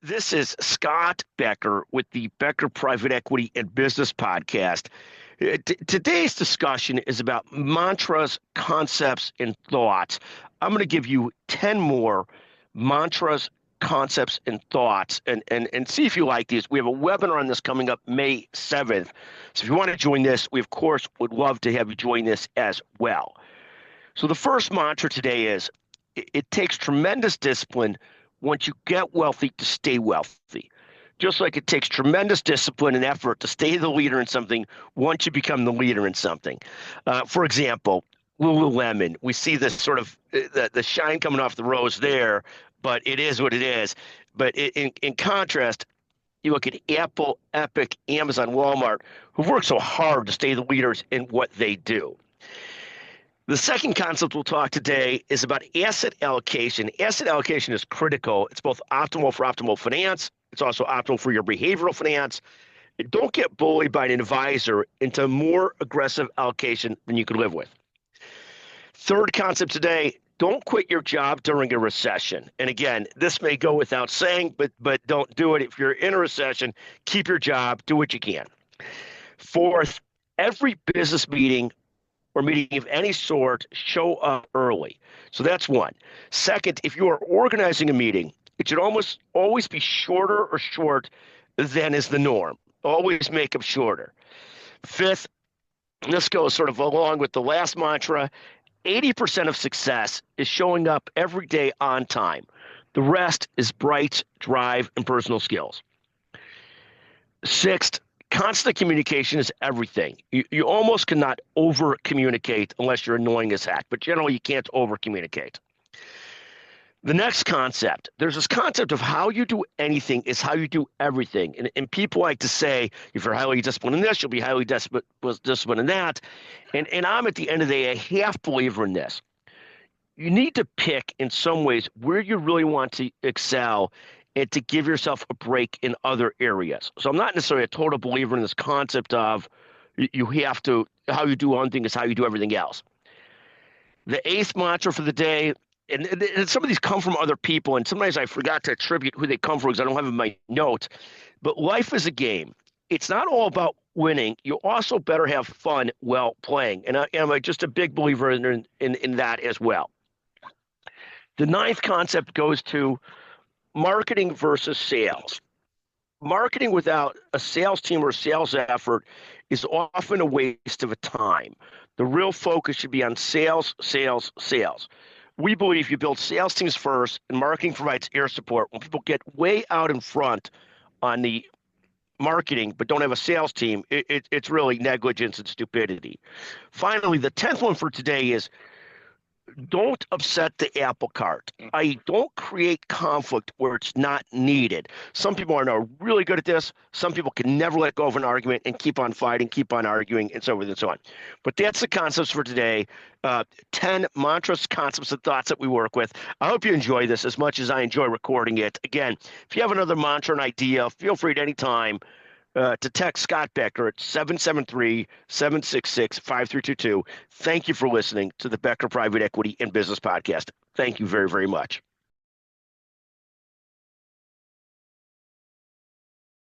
This is Scott Becker with the Becker Private Equity and Business Podcast. Today's discussion is about mantras, concepts, and thoughts. I'm going to give you 10 more mantras, concepts, and thoughts, and see if you like these. We have a webinar on this coming up May 7th. So if you want to join this, we, of course, would love to have you join this as well. So the first mantra today is, it takes tremendous discipline once you get wealthy to stay wealthy. Just like it takes tremendous discipline and effort to stay the leader in something once you become the leader in something. For example, Lululemon, we see this sort of the shine coming off the rose there, but it is what it is. But in contrast, you look at Apple, Epic, Amazon, Walmart, who work so hard to stay the leaders in what they do. The second concept we'll talk today is about asset allocation. Asset allocation is critical. It's both optimal for optimal finance. It's also optimal for your behavioral finance. Don't get bullied by an advisor into more aggressive allocation than you could live with. Third concept today, don't quit your job during a recession. And again, this may go without saying, but don't do it. If you're in a recession, keep your job, do what you can. Fourth, every business meeting or meeting of any sort, show up early. So that's one. Second, if you are organizing a meeting, it should almost always be shorter or short than is the norm. Always make them shorter. Fifth, and this goes sort of along with the last mantra, 80% of success is showing up every day on time. The rest is bright, drive, and personal skills. Sixth, constant communication is everything. You almost cannot over-communicate unless you're annoying as heck, but generally you can't over-communicate. The next concept, there's this concept of how you do anything is how you do everything. And people like to say, if you're highly disciplined in this, you'll be highly disciplined in that. And I'm at the end of the day a half believer in this. You need to pick in some ways where you really want to excel and to give yourself a break in other areas. So I'm not necessarily a total believer in this concept of you have to, how you do one thing is how you do everything else. The eighth mantra for the day, and some of these come from other people, and sometimes I forgot to attribute who they come from because I don't have in my notes, but life is a game. It's not all about winning. You also better have fun while playing. And I am just a big believer in that as well. The ninth concept goes to marketing versus sales. Marketing without a sales team or sales effort is often a waste of a time. The real focus should be on sales, sales, sales. We believe you build sales teams first and marketing provides air support. When people get way out in front on the marketing but don't have a sales team, it's really negligence and stupidity. Finally, the 10th one for today is don't upset the apple cart. Don't create conflict where it's not needed. Some people are really good at this. Some people can never let go of an argument and keep on fighting, keep on arguing, and so forth and so on. But that's the concepts for today. 10 mantras, concepts, and thoughts that we work with. I hope you enjoy this as much as I enjoy recording it. Again, if you have another mantra, an idea, feel free at any time to text Scott Becker at 773-766-5322. Thank you for listening to the Becker Private Equity and Business Podcast. Thank you very, very much.